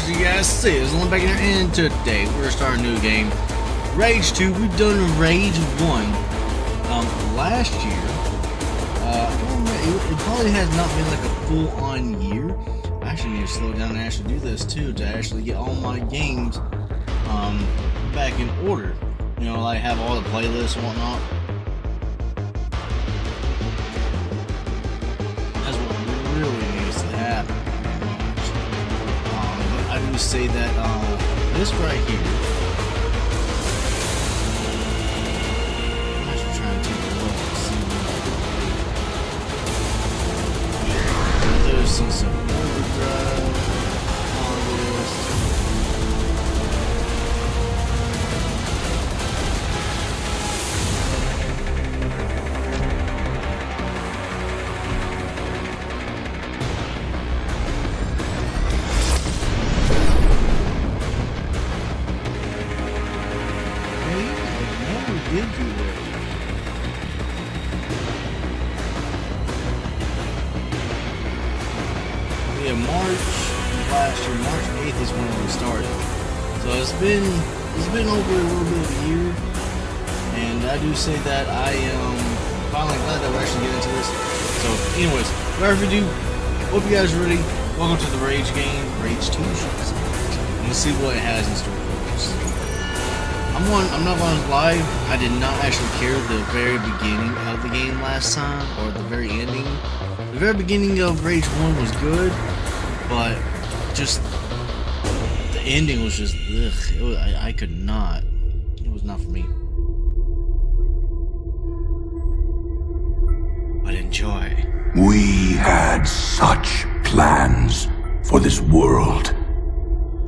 guys, you guys see this one back in here, and today we're starting a new game, Rage 2. We've done Rage 1 last year. I don't remember, it probably has not been like a full-on year. I actually need to slow down and actually do this too, to actually get all my games back in order. You know, like have all the playlists and whatnot. That's what really needs to happen. I do say that this right here. I'm actually trying to take a look and see what. There's some overdrive on this. Did do that. Yeah, last year, March 8th is when we started. So it's been over a little bit of a year, and I do say that I am finally glad that we're actually getting into this. So, anyways, without further ado, hope you guys are ready. Welcome to the Rage game, Rage 2. Let's see what it has in store for us. I'm not going to lie, I did not actually care the very beginning of the game last time, or the very ending. The very beginning of Rage 1 was good, but just the ending was just, ugh, I could not. It was not for me. But enjoy. We had such plans for this world.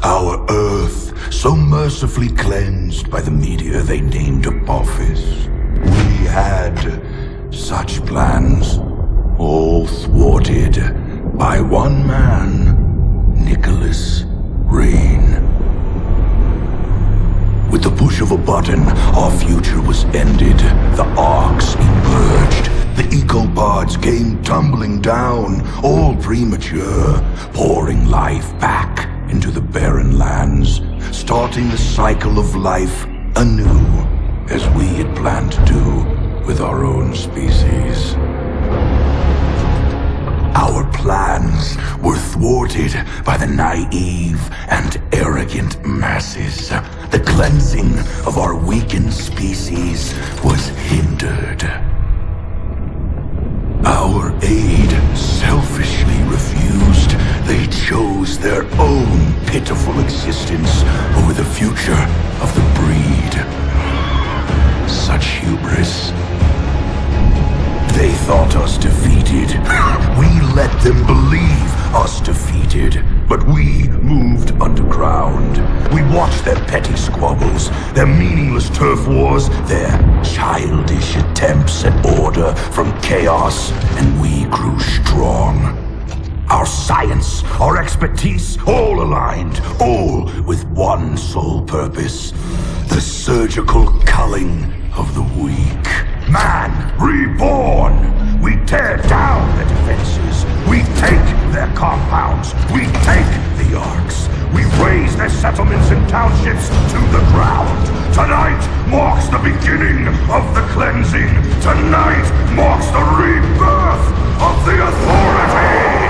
Our Earth, so mercifully cleansed by the meteor they named Apophis. We had such plans, all thwarted by one man, Nicholas Rain. With the push of a button, our future was ended. The arcs emerged. The ecopods came tumbling down, all premature, pouring life back into the barren lands, starting the cycle of life anew, as we had planned to do with our own species. Our plans were thwarted by the naive and arrogant masses. The cleansing of our weakened species was hindered. Our aid selfishly refused. They chose their own pitiful existence over the future of the breed. Such hubris. They thought us defeated. We let them believe us defeated. But we moved underground. We watched their petty squabbles, their meaningless turf wars, their childish attempts at order from chaos, and we grew strong. Our science, our expertise, all aligned, all with one sole purpose: the surgical culling of the weak. Man reborn! We tear down their defenses. We take their compounds. We take the arcs. We raise their settlements and townships to the ground. Tonight marks the beginning of the cleansing. Tonight marks the rebirth of the authority!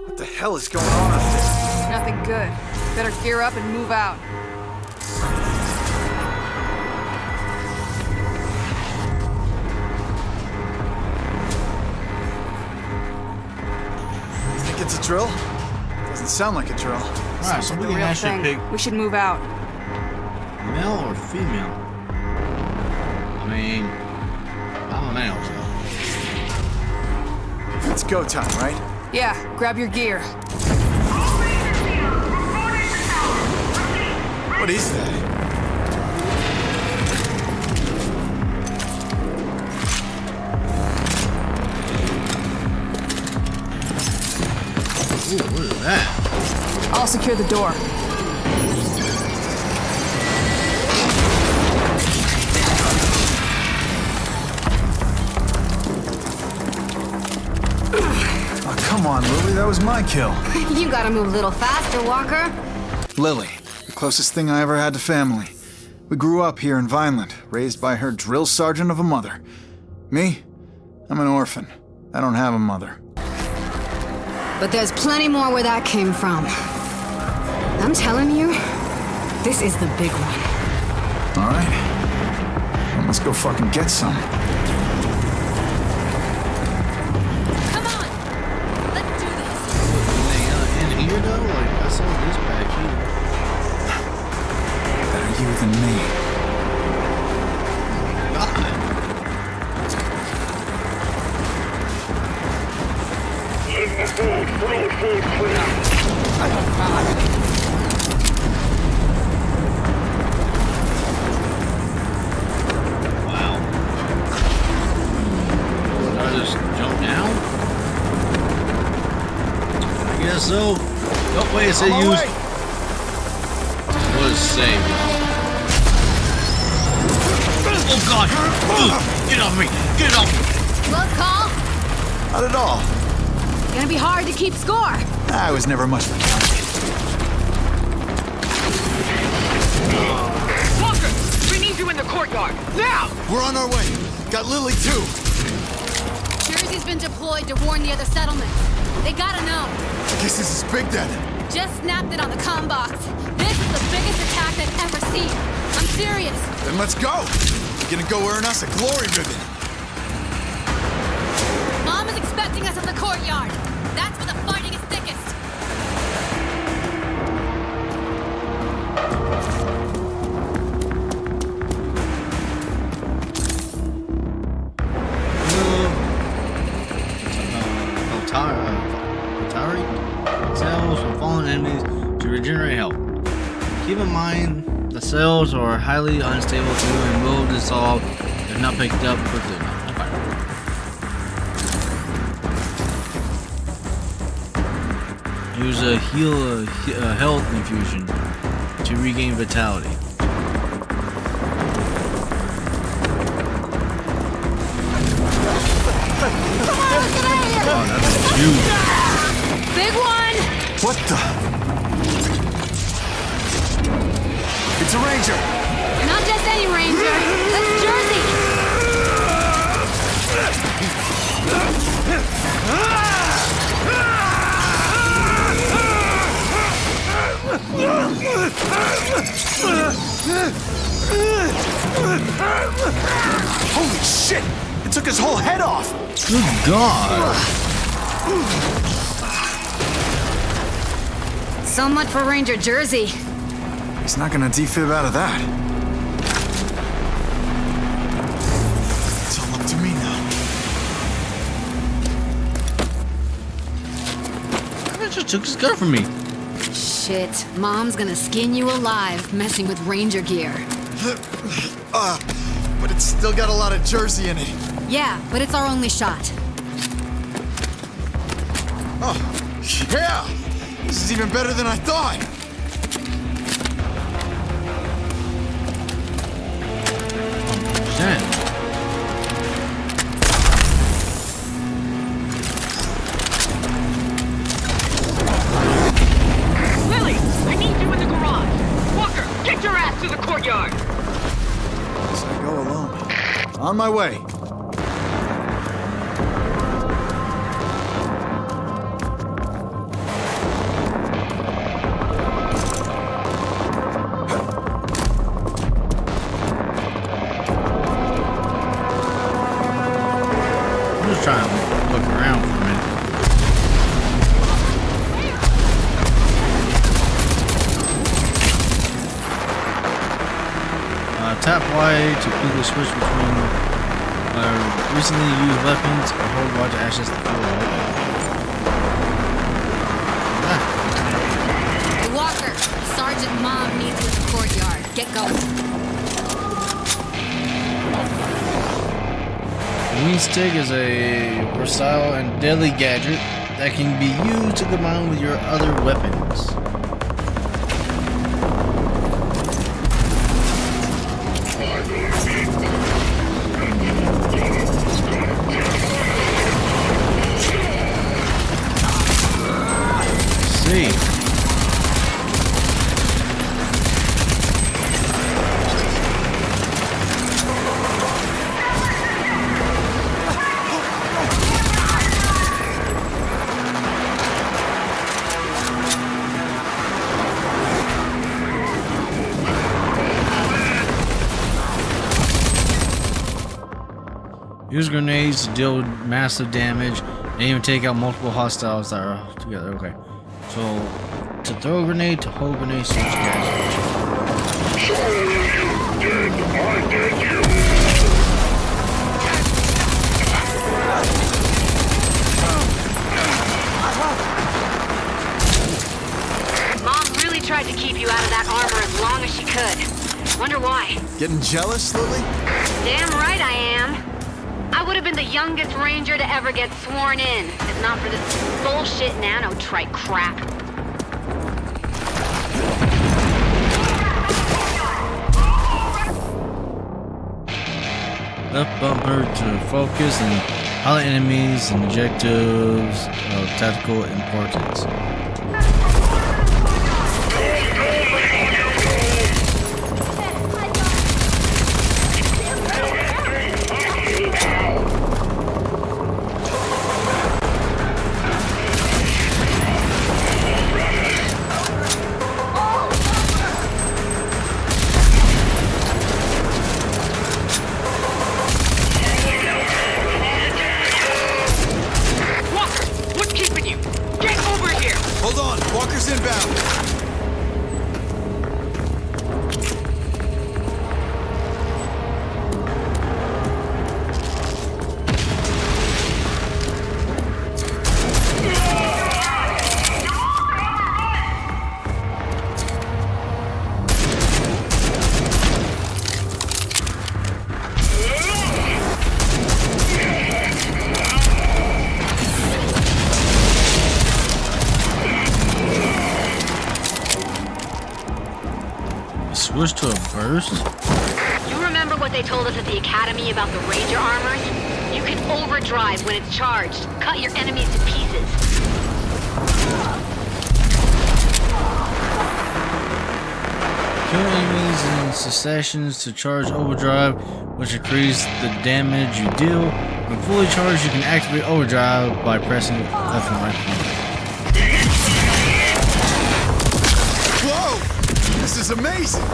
What the hell is going on up there? Nothing good. Better gear up and move out. You think it's a drill? Doesn't sound like a drill. Alright, so we can actually pick We should move out. male or female. I mean, I'm a male, so. It's go time, right? Yeah, grab your gear. What is that? that? I'll secure the door. Oh, come on, Lily, that was my kill. You gotta move a little faster, Walker. Lily, the closest thing I ever had to family. We grew up here in Vineland, raised by her drill sergeant of a mother. Me? I'm an orphan. I don't have a mother. But there's plenty more where that came from. I'm telling you, this is the big one. All right. Well, let's go fucking get some. Come on! Let's do this! In here though, like I saw this back here. Better you than me. Wow. Did I just jump down? I guess so. Oh wait, it said use. What does it say? Oh god! Ugh, get off me! Get off me! Close call? Not at all. Gonna be hard to keep score. I was never much of a target. Walker, we need you in the courtyard, now! We're on our way. Got Lily too. Jersey's been deployed to warn the other settlements. They gotta know. Guess this is big then. Just snapped it on the comm box. This is the biggest attack they've ever seen. I'm serious. Then let's go. You're gonna go earn us a glory ribbon. Mom is expecting us in the courtyard. That's where the fighting is thickest. Cells from fallen enemies to regenerate health. Keep in mind the cells are highly unstable too and will dissolve if not picked up quickly enough. Okay. Use a health infusion to regain vitality. Oh, that's huge. Big one! What the? It's a ranger. Not just any ranger. That's Jersey. Holy shit! It took his whole head off. Good God. So much for Ranger Jersey. He's not gonna defib out of that. It's all up to me now. That just took his gun from me. Shit, Mom's gonna skin you alive messing with Ranger gear. But it's still got a lot of Jersey in it. Yeah, but it's our only shot. Oh, yeah! This is even better than I thought. Lily, I need you in the garage. Walker, get your ass to the courtyard. Guess I go alone. On my way. I'm just trying to look around for a minute. Tap Y to quickly switch between recently used weapons or hold Y to access the field. Hey, Walker, Sergeant Mom needs you in the courtyard. Get going. Green stick is a versatile and deadly gadget that can be used to combine with your other weapons. See. Use grenades to deal massive damage and even take out multiple hostiles that are together. Okay. So, to throw a grenade, to hold a grenade, switch gas. Mom really tried to keep you out of that armor as long as she could. Wonder why. Getting jealous, Lily? Damn right I am. I would have been the youngest ranger to ever get sworn in, if not for this bullshit nanotrite crap. Left bumper to focus and highlight enemies and objectives of tactical importance. Hold on, Walker's inbound. Switch to a burst? You remember what they told us at the academy about the ranger armors? You can overdrive when it's charged, cut your enemies to pieces. Kill enemies in successions to charge overdrive, which increases the damage you deal. When fully charged, you can activate overdrive by pressing left and right. Whoa! This is amazing!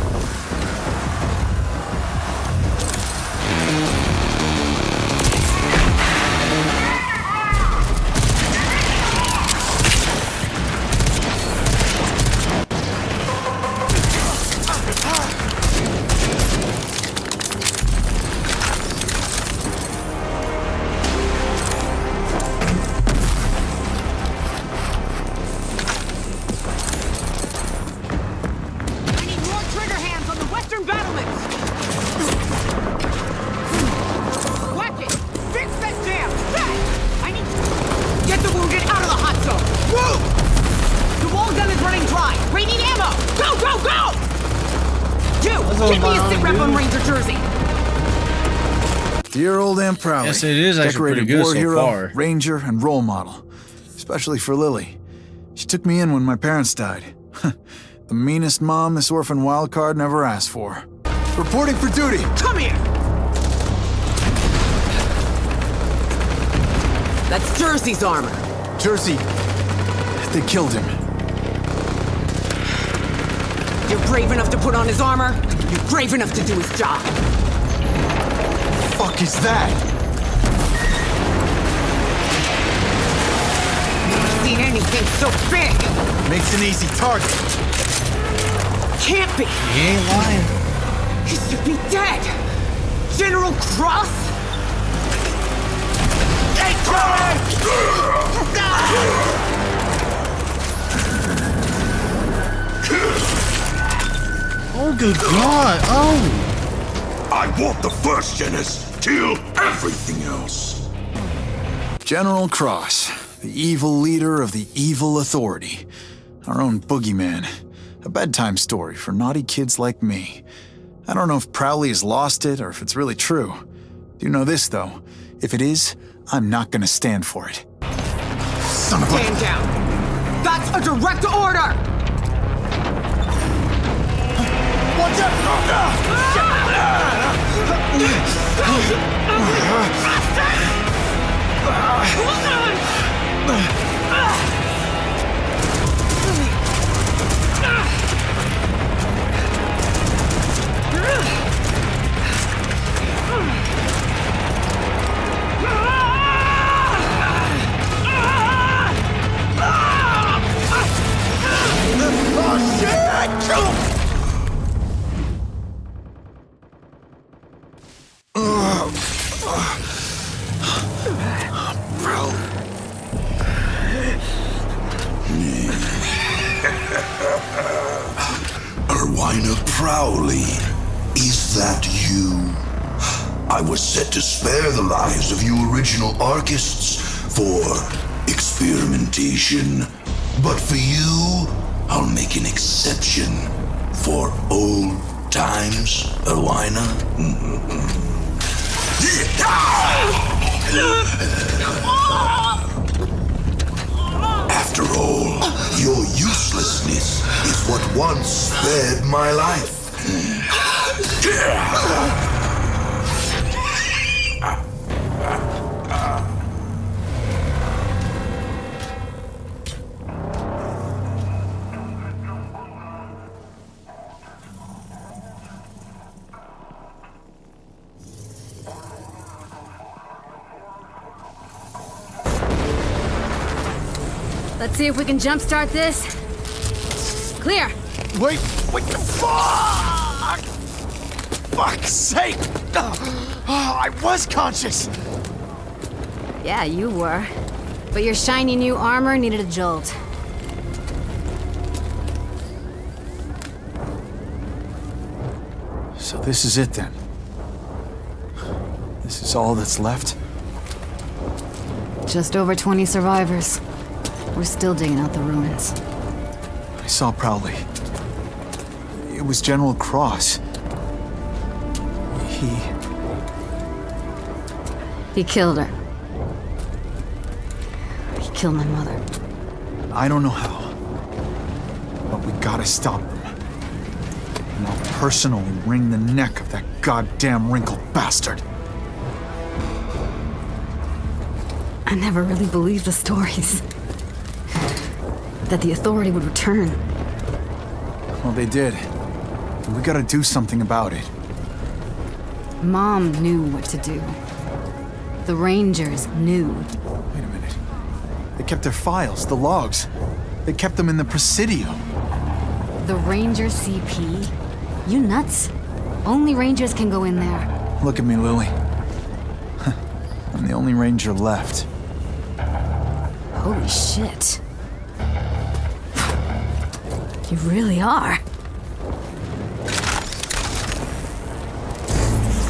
Give me a sit rep on Ranger Jersey. Dear old Aunt Prowley. Yes, it is actually decorated pretty good war so hero, far. ranger, and role model. Especially for Lily. She took me in when my parents died. The meanest mom this orphan wildcard never asked for. Reporting for duty! Come here. That's Jersey's armor. Jersey, they killed him. You're brave enough to put on his armor. You're brave enough to do his job. Fuck is that? Never seen anything so big. Makes an easy target. Can't be. He ain't lying. He should be dead. General Cross? Oh, good God. Oh. I want the first genus until everything else. General Cross, the evil leader of the evil authority. Our own boogeyman. A bedtime story for naughty kids like me. I don't know if Prowley has lost it or if it's really true. Do you know this, though? If it is, I'm not gonna stand for it. Son of a... Stand down. That's a direct order! Watch out! Erwina Prowley, is that you? I was set to spare the lives of you original Archists for experimentation. But for you, I'll make an exception for old times, Erwina. After all, your uselessness is what once spared my life. Let's see if we can jumpstart this. Clear. Wait, fuck! Fuck's sake! I was conscious! Yeah, you were. But your shiny new armor needed a jolt. So this is it then? This is all that's left? Just over 20 survivors. We're still digging out the ruins. I saw Prowley. It was General Cross. He killed her. He killed my mother. I don't know how. But we gotta stop them. And I'll personally wring the neck of that goddamn wrinkled bastard. I never really believed the stories. That the authority would return. Well, they did. And we gotta do something about it. Mom knew what to do. The Rangers knew. Wait a minute. They kept their files, the logs. They kept them in the Presidio. The Ranger CP? You nuts? Only Rangers can go in there. Look at me, Lily. I'm the only Ranger left. Holy shit. You really are.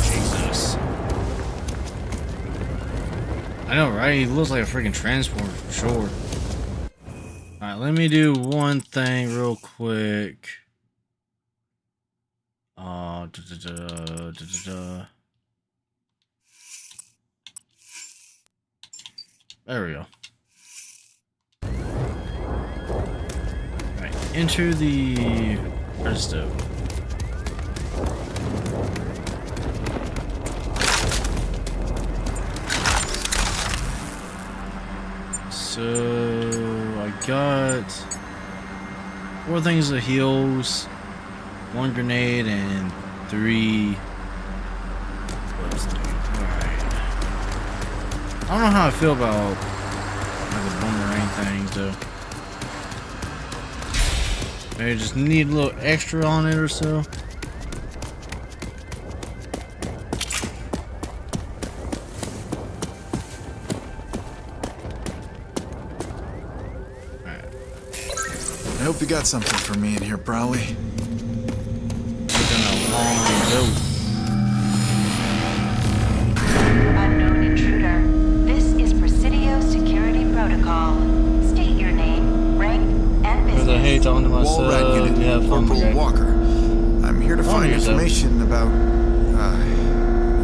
Jesus. I know, right? He looks like a freaking transporter for sure. Alright, let me do one thing real quick. There we go. Alright, enter the register. So I got 4 things of heals, 1 grenade, and 3. Alright. I don't know how I feel about like the boomerang things though. Maybe just need a little extra on it or so. I hope you got something for me in here, Prowley. It's been a long go. talking to myself. Walrat Unit, Yeah, fun, Corporal okay. Walker. I'm here to find yourself. information about,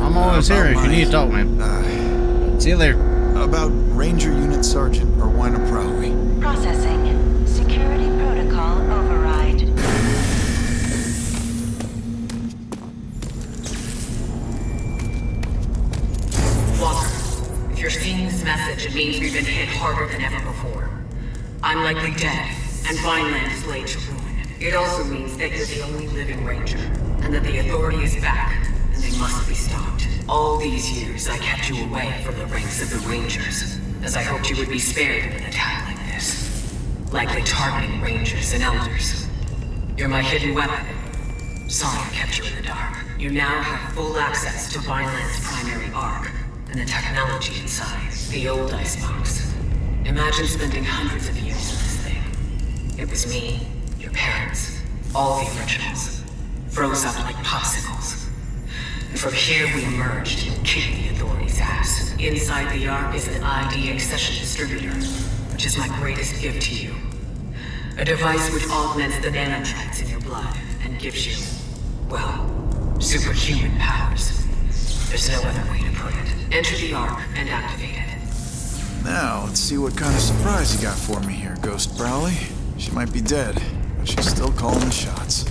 I'm always here if you need to talk, man. See you later. about Ranger Unit Sergeant Erwina Prowley. Processing. Security protocol override. Walker, if you're seeing this message, it means we've been hit harder than ever before. I'm likely dead, and Vineland is laid to ruin. It also means that you're the only living Ranger, and that the Authority is back, and they must be stopped. All these years, I kept you away from the ranks of the Rangers, as I hoped you would be spared in an attack like this. Likely targeting Rangers and Elders. You're my hidden weapon. Sorry I kept you in the dark. You now have full access to Vineland's primary arc, and the technology inside, the old icebox. Imagine spending hundreds of years in this thing. It was me, your parents, all the originals, froze up like popsicles. And from here we emerged and kicked the Authority's ass. Inside the arc is an ID accession distributor, which is my greatest gift to you. A device which augments the nanotrites in your blood and gives you, well, superhuman powers. There's no other way to put it. Enter the arc and activate it. Now, let's see what kind of surprise you got for me here, Ghost Prowley. She might be dead, but she's still calling the shots.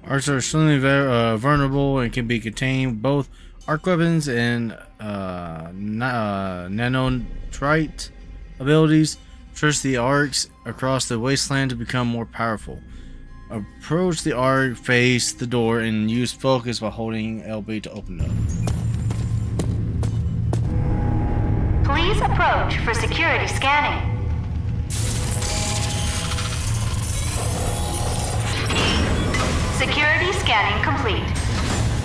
Arcs are extremely vulnerable and can be contained both arc weapons and nanotrite abilities. Trust the arcs across the wasteland to become more powerful. Approach the arc, face the door, and use focus while holding LB to open it up. Please approach for security scanning. Security scanning complete.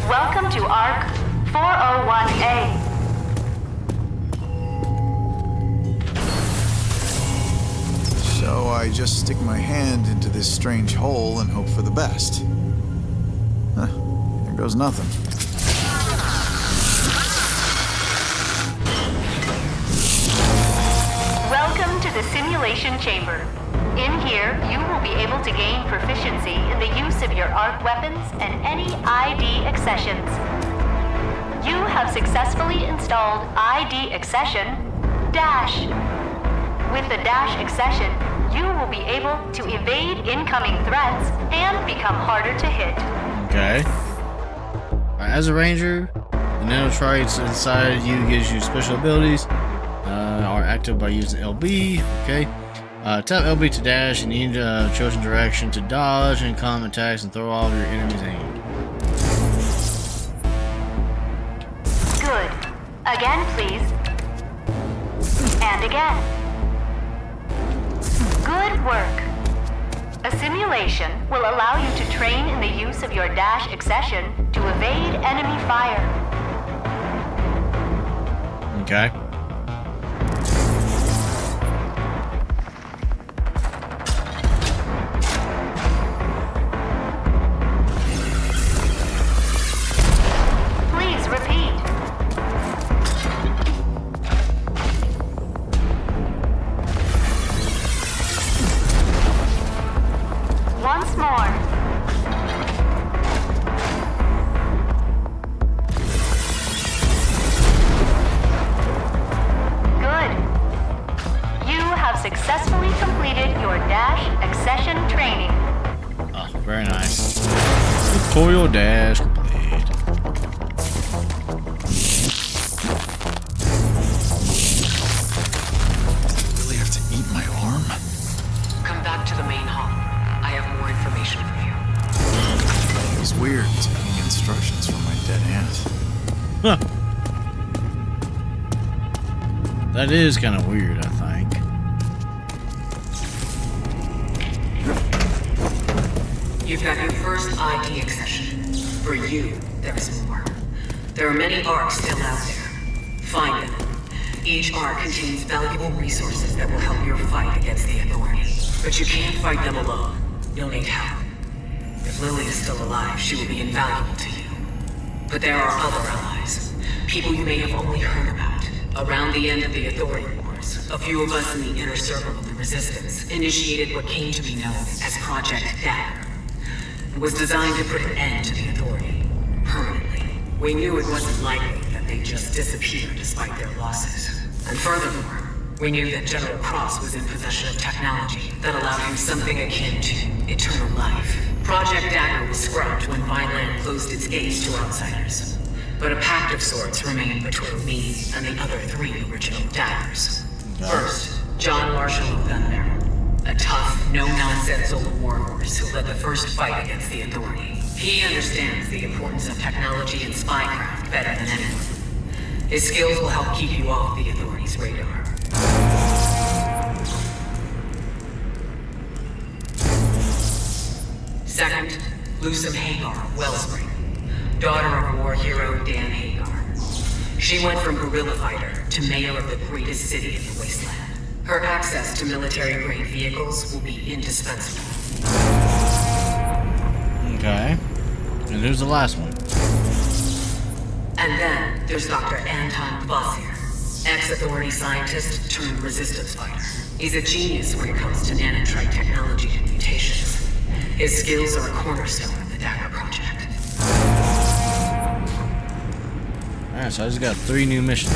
Welcome to ARC 401A. So I just stick my hand into this strange hole and hope for the best. Huh, there goes nothing. Welcome to the simulation chamber. In here, you will be able to gain proficiency in the use of your arc weapons and any ID accessions. You have successfully installed ID accession Dash. With the Dash accession, you will be able to evade incoming threats and become harder to hit. Okay. Alright, as a ranger, the nanotrites inside you gives you special abilities. Are active by using LB. Okay. Tap LB to dash in any chosen direction to dodge and calm attacks and throw off your enemy's aim. Good. Again, please. And again. Good work. A simulation will allow you to train in the use of your dash accession to evade enemy fire. Okay. Please repeat. Once more. Good. You have successfully completed your dash accession training. Oh, very nice. Tutorial dash complete. Really have to eat my arm? Come back to the main hall. I have more information for you. It was weird taking instructions from my dead aunt. Huh. That is kind of weird, I think. You've got your first ID accession. For you, there is more. There are many arcs still out there. Find them. Each arc contains valuable resources that will help your fight against the Authority. But you can't fight them alone. You'll need help. If Lily is still alive, she will be invaluable to you. But there are other allies. People you may have only heard about. Around the end of the Authority War, Wars, a few of us in the inner circle of the Resistance initiated what came to be known as Project Dagger. It was designed to put an end to the Authority, permanently. We knew it wasn't likely that they'd just disappear despite their losses. And furthermore, we knew that General Cross was in possession of technology that allowed him something akin to eternal life. Project Dagger was scrubbed when Vineland closed its gates to outsiders. But a pact of sorts remained between me and the other 3 original Daggers. First, John Marshall of Gunbearer, a tough, no-nonsense old warhorse who led the first fight against the Authority. He understands the importance of technology and spycraft better than anyone. His skills will help keep you off the Authority's radar. Second, Lucem Hagar of Wellspring, daughter of war hero Dan Hagar. She went from guerrilla fighter to mayor of the greatest city in the wasteland. Her access to military-grade vehicles will be indispensable. Okay. And who's the last one? And then there's Dr. Anton Kvasir, ex-Authority scientist turned resistance fighter. He's a genius when it comes to nanotrite technology and mutations. His skills are a cornerstone of the Dagger Project. Alright, so I just got 3 new missions.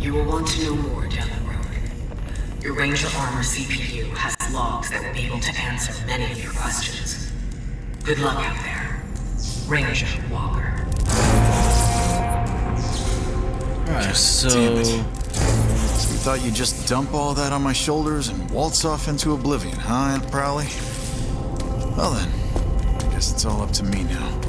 You will want to know more down the road. Your Ranger Armor CPU has logs that will be able to answer many of your questions. Good luck out there, Ranger Walker. Alright, so... Damn it. So you thought you'd just dump all that on my shoulders and waltz off into oblivion, huh, Aunt Prowley? Well then, I guess it's all up to me now.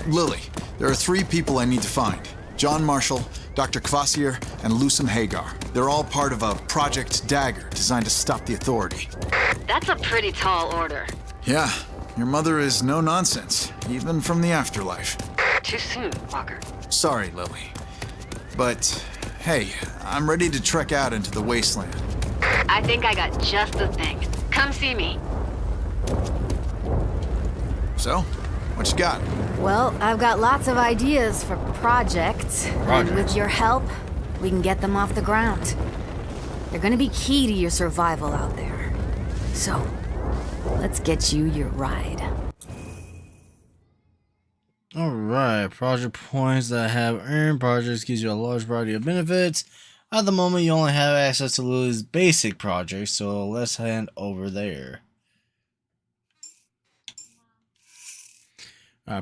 Lily, there are 3 people I need to find. John Marshall, Dr. Kvasir, and Lucem Hagar. They're all part of a Project Dagger designed to stop the Authority. That's a pretty tall order. Yeah, your mother is no nonsense, even from the afterlife. Too soon, Walker. Sorry, Lily. But, hey, I'm ready to trek out into the wasteland. I think I got just the thing. Come see me. So, what you got? Well, I've got lots of ideas for projects. And with your help, we can get them off the ground. They're gonna be key to your survival out there. So, let's get you your ride. Alright, project points that have earned projects gives you a large variety of benefits. At the moment, you only have access to Lily's basic projects, so let's hand over there.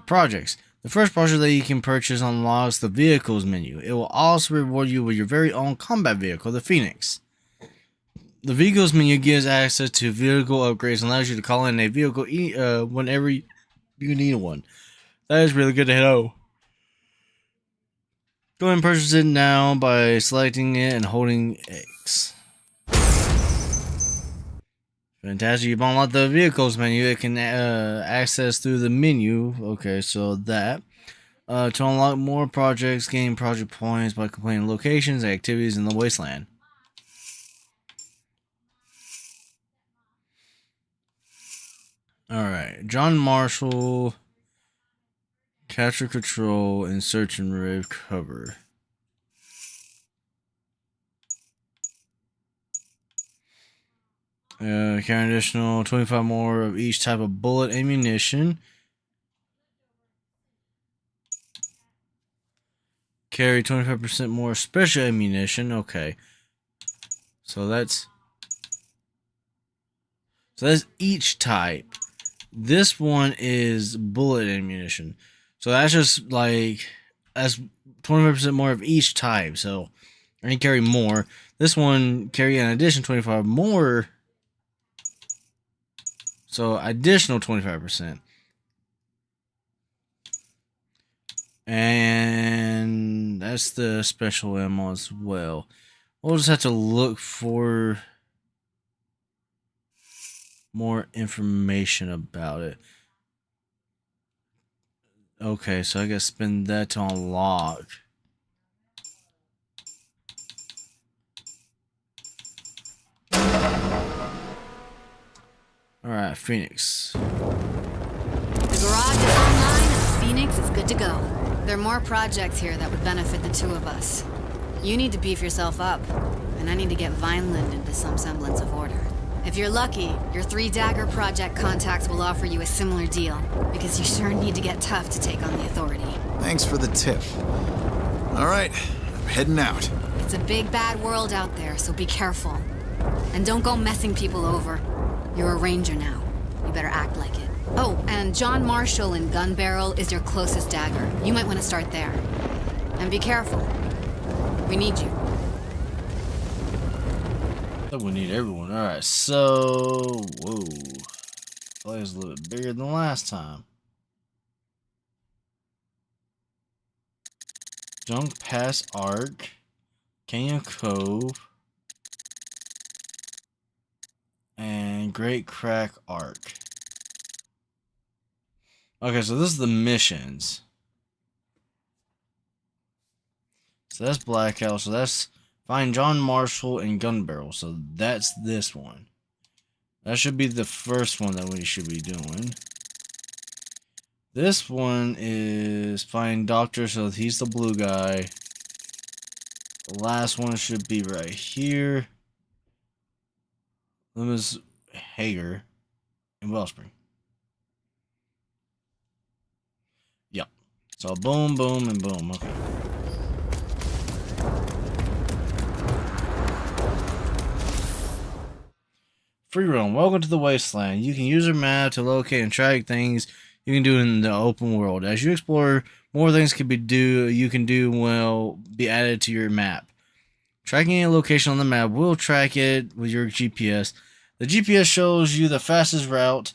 Projects. The first project that you can purchase unlocks the vehicles menu. It will also reward you with your very own combat vehicle, the Phoenix. The vehicles menu gives access to vehicle upgrades and allows you to call in a vehicle whenever you need one. That is really good to know. Go ahead and purchase it now by selecting it and holding X. Fantastic. You've unlocked the vehicles menu. It can access through the menu. Okay, so that. To unlock more projects, gain project points by completing locations and activities in the wasteland. Alright, John Marshall, capture control, and search and recover. Carry an additional 25 more of each type of bullet ammunition. Carry 25% more special ammunition. Okay. So that's each type. This one is bullet ammunition. So that's just like, that's 25% more of each type. So I can carry more. This one carry an addition 25 more. So additional 25%. And that's the special ammo as well. We'll just have to look for more information about it. Okay, so I gotta spend that to unlock. Alright, Phoenix. The garage is online and Phoenix is good to go. There are more projects here that would benefit the two of us. You need to beef yourself up, and I need to get Vineland into some semblance of order. If you're lucky, your 3 Dagger Project contacts will offer you a similar deal, because you sure need to get tough to take on the Authority. Thanks for the tip. All right, I'm heading out. It's a big bad world out there, so be careful. And don't go messing people over. You're a ranger now. You better act like it. Oh, and John Marshall in Gun Barrel is your closest dagger. You might want to start there. And be careful. We need you. I think we need everyone. Alright, so... Whoa. I feel like it's a little bit bigger than last time. Junk Pass Arc. Canyon Cove. And Great Crack Arc. Okay, so this is the missions. So that's Blackout. So that's find John Marshall and Gun Barrel. So that's this one. That should be the first one that we should be doing. This one is find Doctor. So he's the blue guy. The last one should be right here. Loomis, Hager, and Wellspring. Yep. So boom, boom, and boom. Okay. Free roam. Welcome to the Wasteland. You can use your map to locate and track things you can do in the open world. As you explore, more things can be will be added to your map. Tracking a location on the map will track it with your GPS. The GPS shows you the fastest route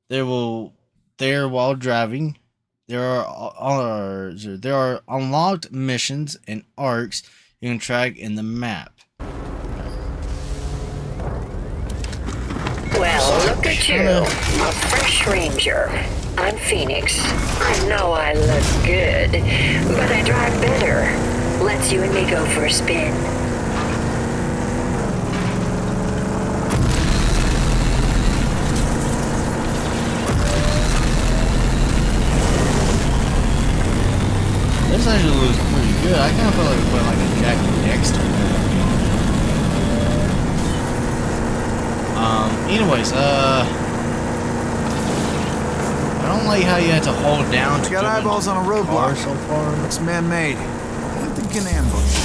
there while driving. There are unlocked missions and arcs you can track in the map. Well, look at you, a fresh ranger. I'm Phoenix. I know I look good, but I drive better. Let's you and me go for a spin. This actually looks pretty good. I kind of feel like we put like a Jack Dexter. Anyways, I don't like how you had to hold down to Got eyeballs on a roadblock. So far. Looks man-made. I think an ambush.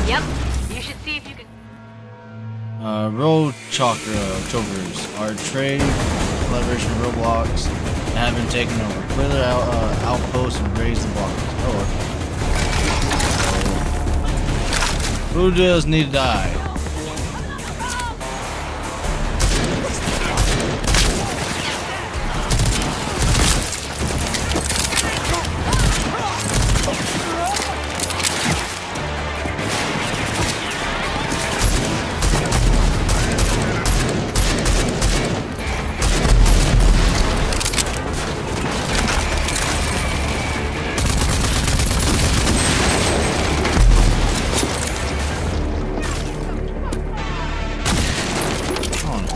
Yep. You should see if you can. Road chokers are trade collaboration roadblocks that have been taken over. Clear the outposts and raise the blockers. Oh, okay. Who does need to die?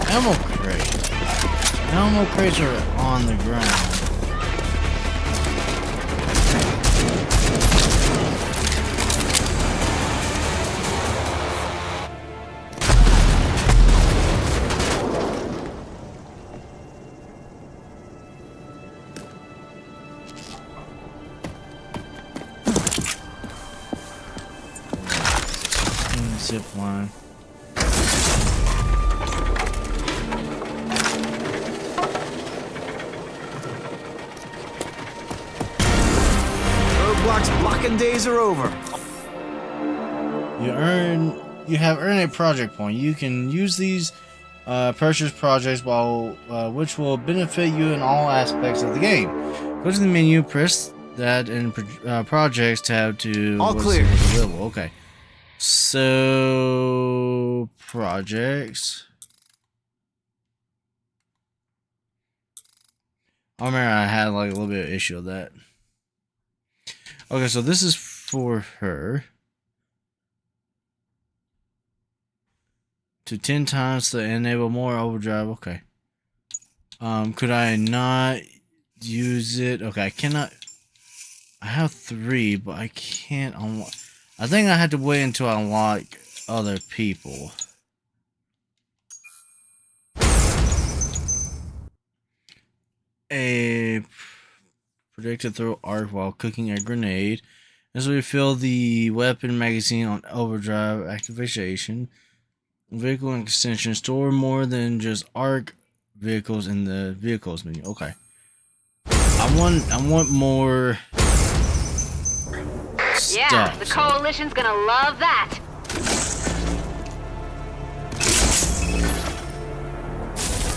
Ammo crate. Ammo crates are on the ground. Zip line. Blocking days are over. You have earned a project point. You can use these purchase projects which will benefit you in all aspects of the game. Go to the menu, press that, and projects tab to all clear. Available. Okay. So projects. I remember I had like a little bit of issue with that. Okay, so this is for her. To 10 times to enable more overdrive. Okay. Could I not use it? Okay, I cannot. I have 3, but I can't unlock. I think I had to wait until I unlock other people. A predicted throw arc while cooking a grenade. As we fill the weapon magazine on overdrive activation. Vehicle extension. Store more than just arc vehicles in the vehicles menu. Okay. I want more Yeah, stuff. the coalition's gonna love that.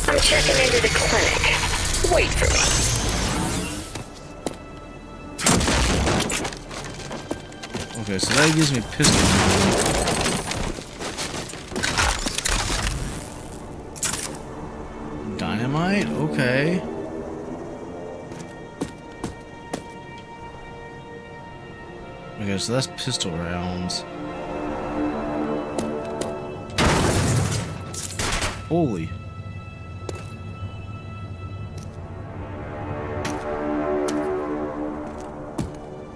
I'm checking into the clinic. Wait for me. Okay, so that gives me pistol. Dynamite? Okay. Okay, so that's pistol rounds. Holy.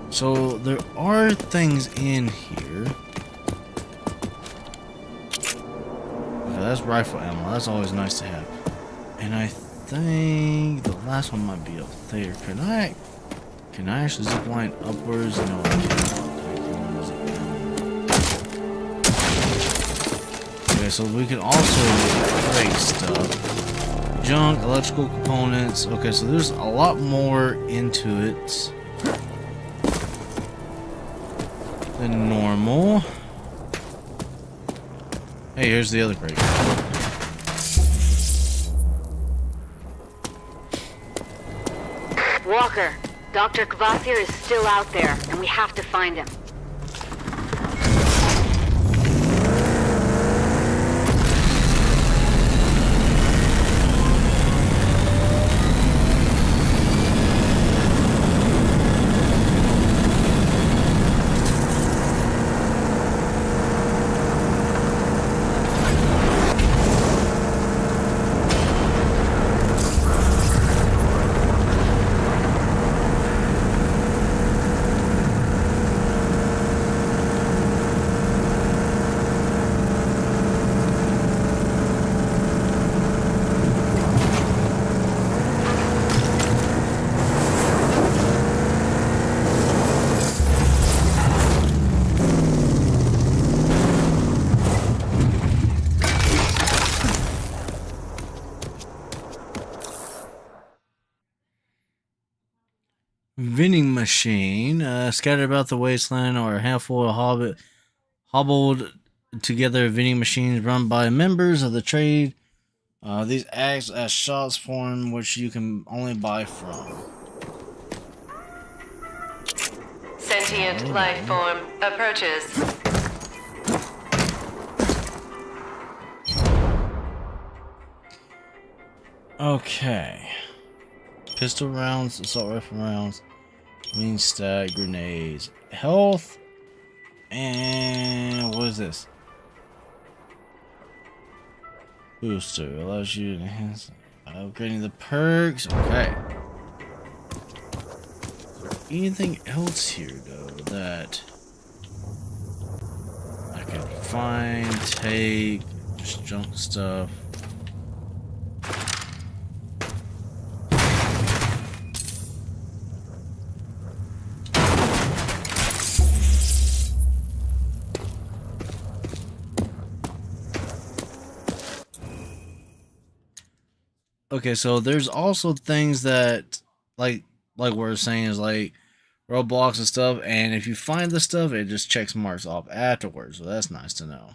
So there are things in here. Okay, that's rifle ammo. That's always nice to have. And I think the last one might be up there. Can I actually zip line upwards? No, I cannot. Okay, so we can also break stuff. Junk, electrical components. Okay, so there's a lot more into it than normal. Hey, here's the other crate. Walker, Dr. Kvasir is still out there, and we have to find him. Vending machine. Scattered about the wasteland are a handful of hobbled together vending machines run by members of the trade. These act as shops form which you can only buy from. Sentient life form approaches. Okay. Pistol rounds, assault rifle rounds, green stack, grenades, health, and what is this? Booster allows you to enhance upgrading the perks. Okay. Anything else here though that I can find, take, just junk stuff? Okay, so there's also things that like we're saying is like roadblocks and stuff, and if you find the stuff, it just checks marks off afterwards, so that's nice to know.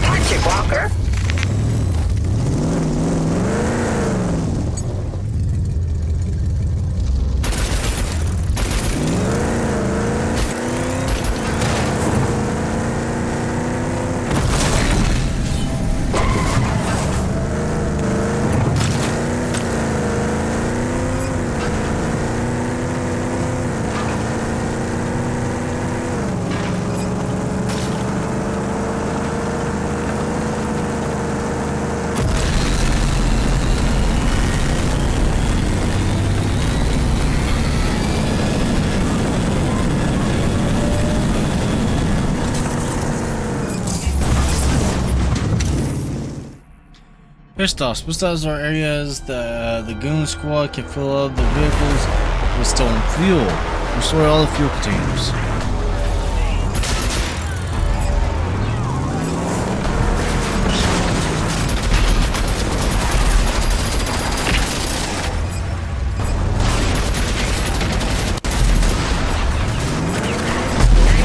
Watch it, Walker. Pit stops are areas the goon squad can fill up the vehicles with stolen fuel. Restore all the fuel containers.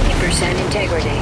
90% integrity.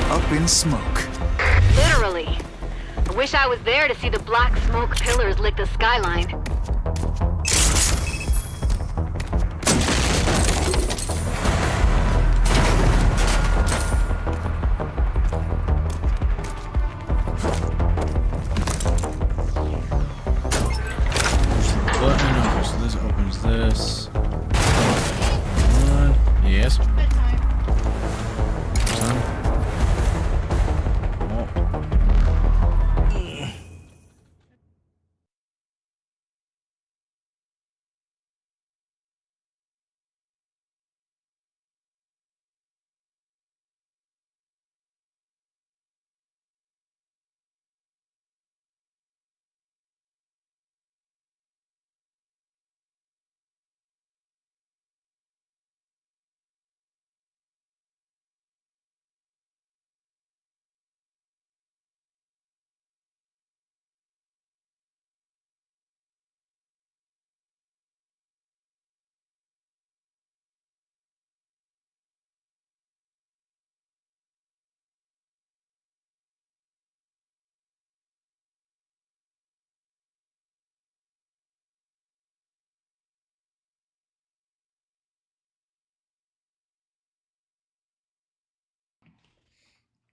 Up in smoke. Literally. I wish I was there to see the black smoke pillars lick the skyline. Button. Okay, so this opens this. Yes.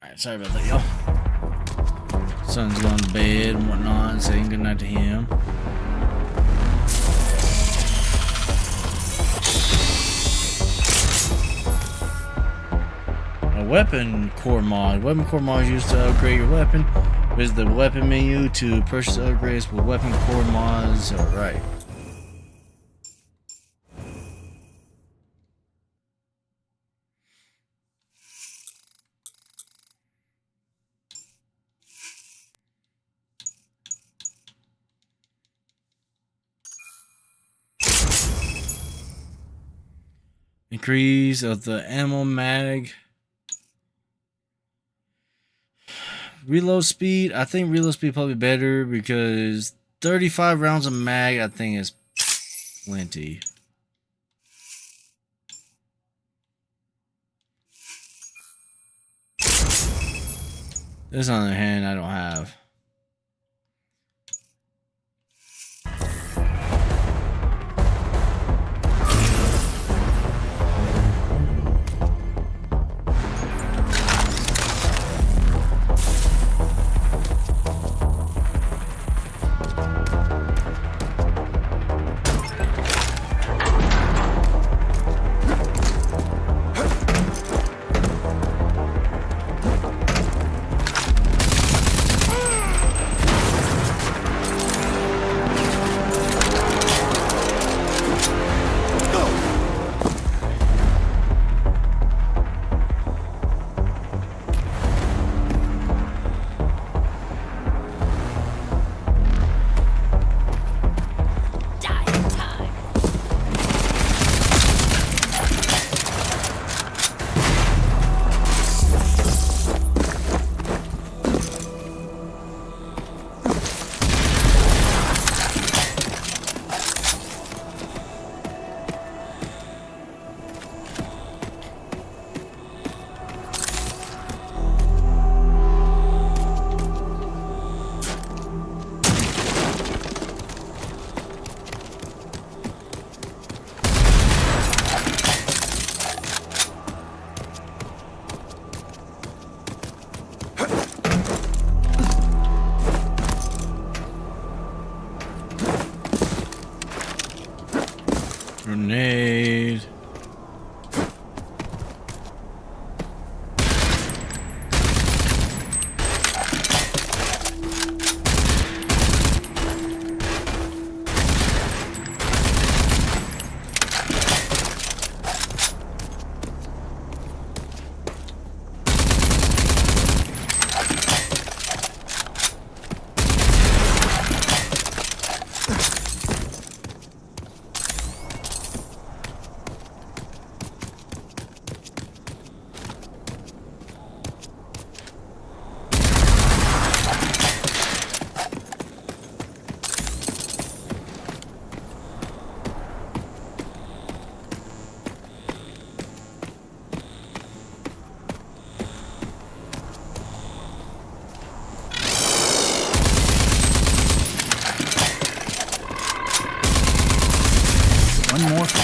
Alright, sorry about that, y'all. Son's going to bed and whatnot, saying goodnight to him. A weapon core mod. Weapon core mod is used to upgrade your weapon. Visit the weapon menu to purchase upgrades with weapon core mods. Alright. Increase of the ammo mag. Reload speed. I think reload speed probably better because 35 rounds of mag I think is plenty. This on the other hand I don't have.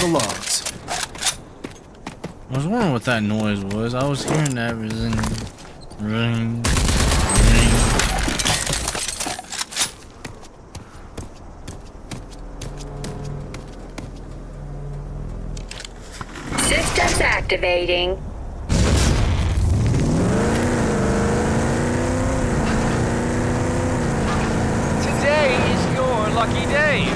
the logs. I was wondering what that noise was. I was hearing that ring, ring. Systems activating. Today is your lucky day.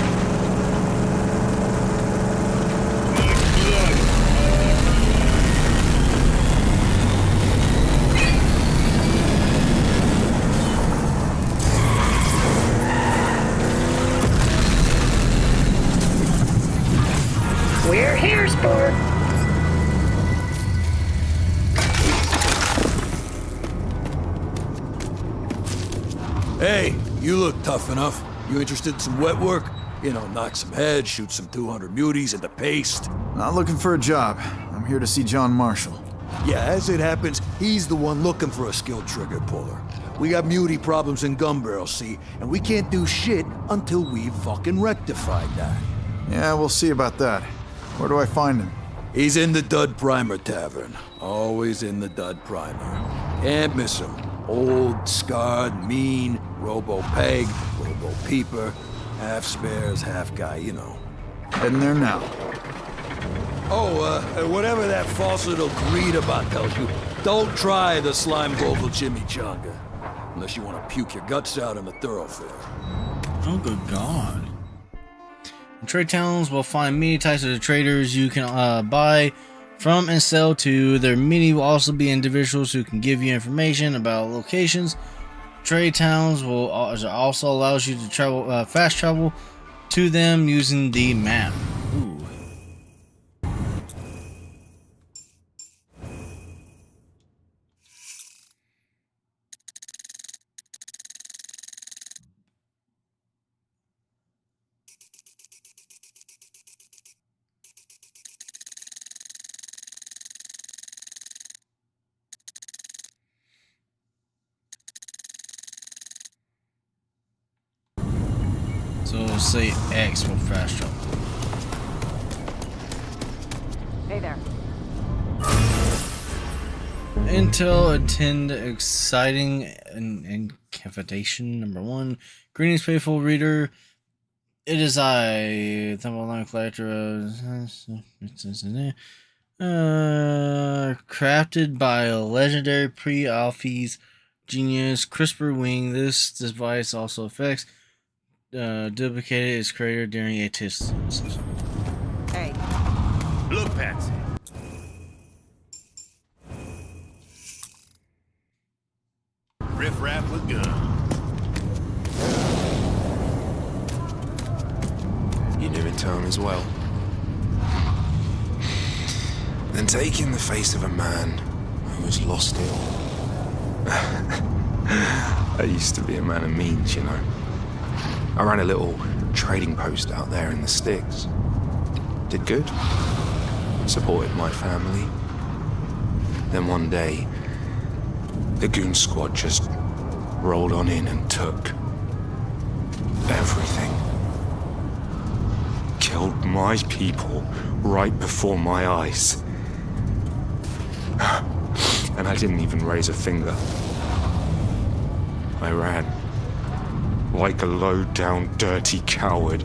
We're here, sport. Hey, you look tough enough. You interested in some wet work? You know, knock some heads, shoot some 200 muties into paste. Not looking for a job. I'm here to see John Marshall. Yeah, as it happens, he's the one looking for a skilled trigger puller. We got muty problems in gun barrels, see, and we can't do shit until we've fucking rectified that. Yeah, we'll see about that. Where do I find him? He's in the Dud Primer Tavern. Always in the Dud Primer. Can't miss him. Old, scarred, mean, robo-peg, robo-peeper, half spares, half guy, you know. Heading there now. Oh, whatever that false little greed about tells you, don't try the slime bogle chimichanga. Unless you want to puke your guts out in the thoroughfare. Oh, good God. In trade towns, we'll find many types of traders you can buy from and sell to. There many will also be individuals who can give you information about locations. Trade towns will also allows you to travel, fast travel to them using the map. Ooh. So we'll say X for fast travel. Hey there. Intel attend exciting incavitation number 1. Greetings, faithful reader. It is I, Thumbline Collector crafted by a legendary pre-alphys genius CRISPR wing. This device also affects duplicated its creator during a test. Hey. Look, Patsy. Riff raff with gun. You knew in town as well. Then taking the face of a man who has lost it all. I used to be a man of means, you know. I ran a little trading post out there in the sticks. Did good. Supported my family. Then one day, the goon squad just rolled on in and took everything. Killed my people right before my eyes. And I didn't even raise a finger. I ran. Like a low-down, dirty coward,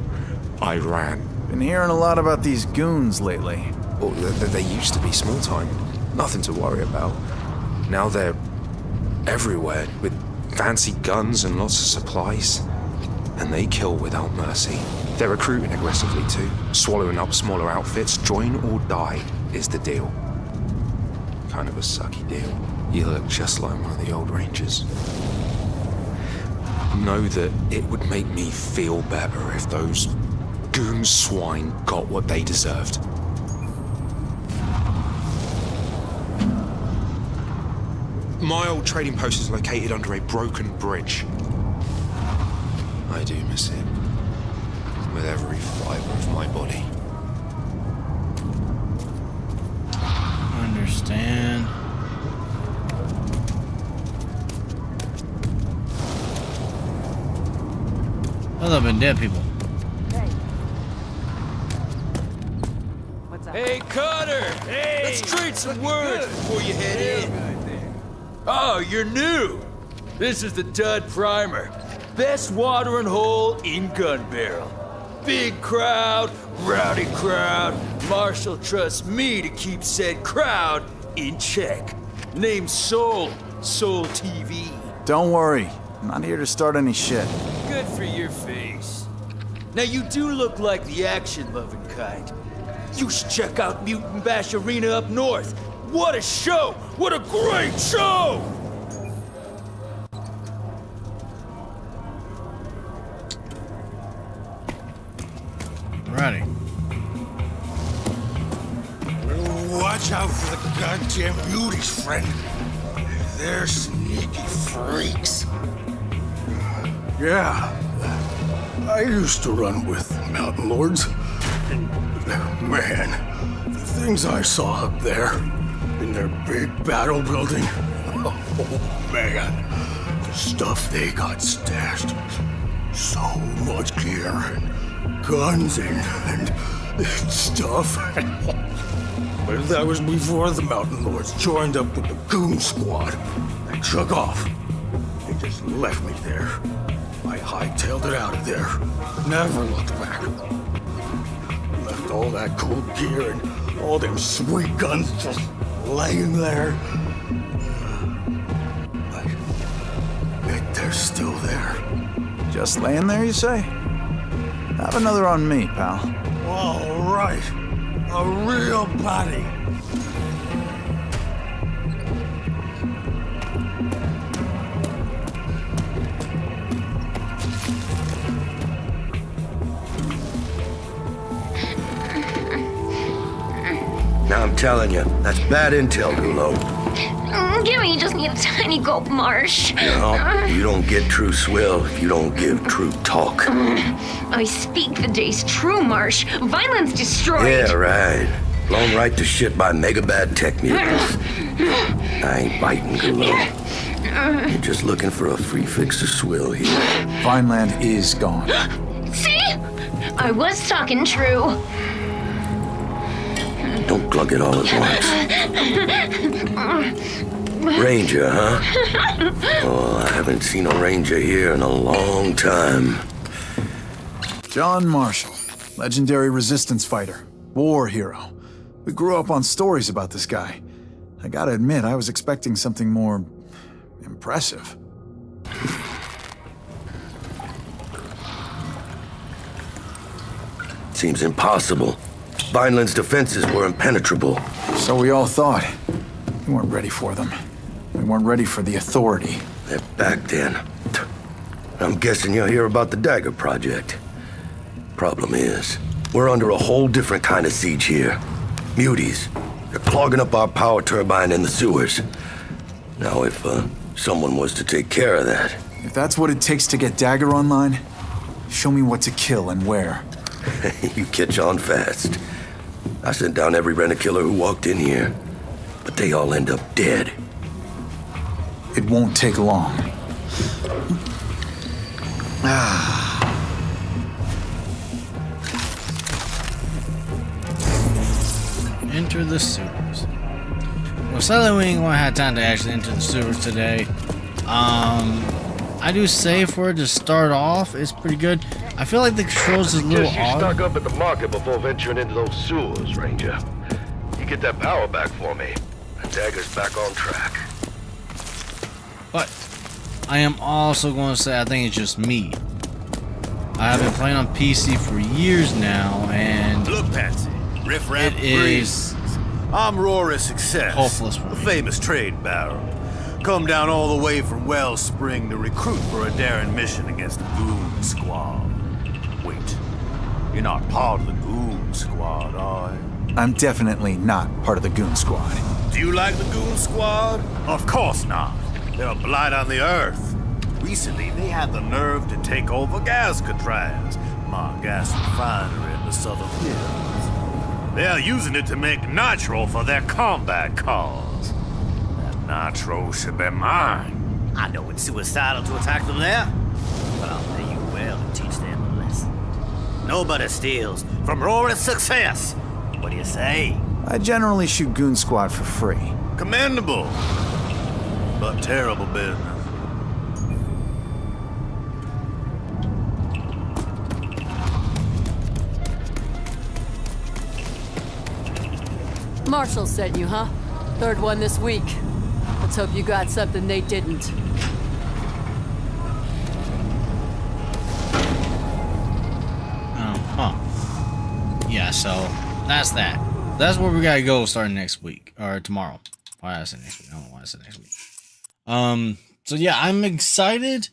I ran. Been hearing a lot about these goons lately. Well, they used to be small-time. Nothing to worry about. Now they're everywhere, with fancy guns and lots of supplies. And they kill without mercy. They're recruiting aggressively too, swallowing up smaller outfits. Join or die is the deal. Kind of a sucky deal. You look just like one of the old Rangers. Know that it would make me feel better if those goon swine got what they deserved. My old trading post is located under a broken bridge. I do miss it. With every fiber of my body. Understand. Oh, there have been dead people. Hey, Cutter! Hey! Let's trade some words before you head in. Oh, you're new! This is the Dud Primer. Best watering hole in Gun Barrel. Big crowd, rowdy crowd. Marshall trusts me to keep said crowd in check. Name's Soul TV. Don't worry, I'm not here to start any shit. Good for your face. Now you do look like the action-loving kind. You should check out Mutant Bash Arena up north. What a show! What a great show! Ready. Watch out for the goddamn beauties, friend. They're sneaky freaks. Yeah. I used to run with Mountain Lords. And, man, the things I saw up there in their big battle building. Oh, man. The stuff they got stashed. So much gear and guns and stuff. But that was before the Mountain Lords joined up with the Goon Squad. They took off. They just left me there. I hightailed it out of there. Never looked back. Left all that cool gear and all them sweet guns just laying there. I bet they're still there. Just laying there, you say? Have another on me, pal. All right. A real body. Now I'm telling you, that's bad intel, Gulo. Gimme just need a tiny gulp, Marsh. No, you don't get true swill if you don't give true talk. I speak the day's true, Marsh. Violence destroyed. Yeah, right. Blown right to shit by mega bad tech mutants. I ain't biting, Gulo. You're just looking for a free fix of swill here. Vineland is gone. See? I was talking true. Don't glug it all at once. Ranger, huh? Oh, I haven't seen a ranger here in a long time. John Marshall, legendary resistance fighter, war hero. We grew up on stories about this guy. I gotta admit, I was expecting something more impressive. Seems impossible. Vineland's defenses were impenetrable. So we all thought. We weren't ready for them. We weren't ready for the authority. They're back then. I'm guessing you'll hear about the Dagger Project. Problem is, we're under a whole different kind of siege here. Muties. They're clogging up our power turbine in the sewers. Now, if someone was to take care of that... If that's what it takes to get Dagger online, show me what to kill and where. You catch on fast. I sent down every rent-a-killer who walked in here, but they all end up dead. It won't take long. Enter the sewers. Well, sadly we ain't gonna have time to actually enter the sewers today. I do say for it to start off, it's pretty good. I feel like the controls is a little you odd. Stock up at the market before venturing into those sewers, Ranger. You get that power back for me. The Dagger's back on track. But I am also going to say I think it's just me. I have been playing on PC for years now, and look, Patsy, riff-raff it is I'm Rory Success, hopeless for the me. famous trade baron. Come down all the way from Wellspring to recruit for a daring mission against the Goon Squad. Wait, you're not part of the Goon Squad, are you? I'm definitely not part of the Goon Squad. Do you like the Goon Squad? Of course not. They're a blight on the Earth. Recently, they had the nerve to take over Gascatraz, my gas refinery in the Southern Hills. They're using it to make nitro for their combat cars. That nitro should be mine. I know it's suicidal to attack them there, but I'll pay you well to teach them a lesson. Nobody steals from Rory's Success. What do you say? I generally shoot Goon Squad for free. Commendable, but terrible business. Marshall sent you, huh? Third one this week. Let's hope you got something they didn't. Yeah, so that's that. That's where we gotta go starting next week or tomorrow. Why did I say next week? I don't know why I said next week. So yeah, I'm excited.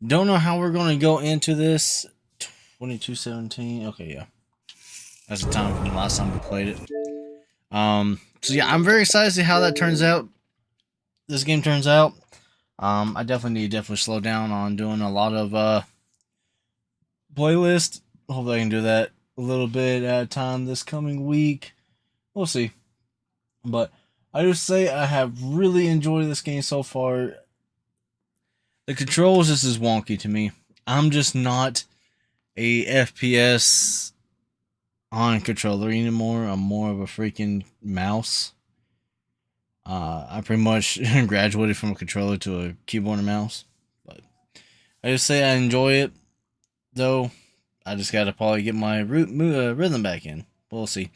Don't know how we're gonna go into this. 2217. Okay, yeah. That's the time from the last time we played it. So yeah, I'm very excited to see how that turns out. This game turns out. I definitely need to slow down on doing a lot of playlist. Hopefully I can do that a little bit at a time this coming week. We'll see. But I just say I have really enjoyed this game so far. The controls just is wonky to me. I'm just not a FPS on controller anymore. I'm more of a freaking mouse. I pretty much graduated from a controller to a keyboard and mouse. But I just say I enjoy it, though. I just gotta probably get my rhythm back in. We'll see.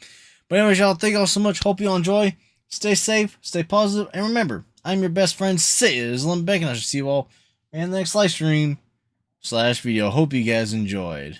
But anyways, y'all, thank y'all so much. Hope you all enjoy. Stay safe, stay positive, and remember, I'm your best friend, Sizzlin' Beck, and I shall see you all in the next live stream / video. Hope you guys enjoyed.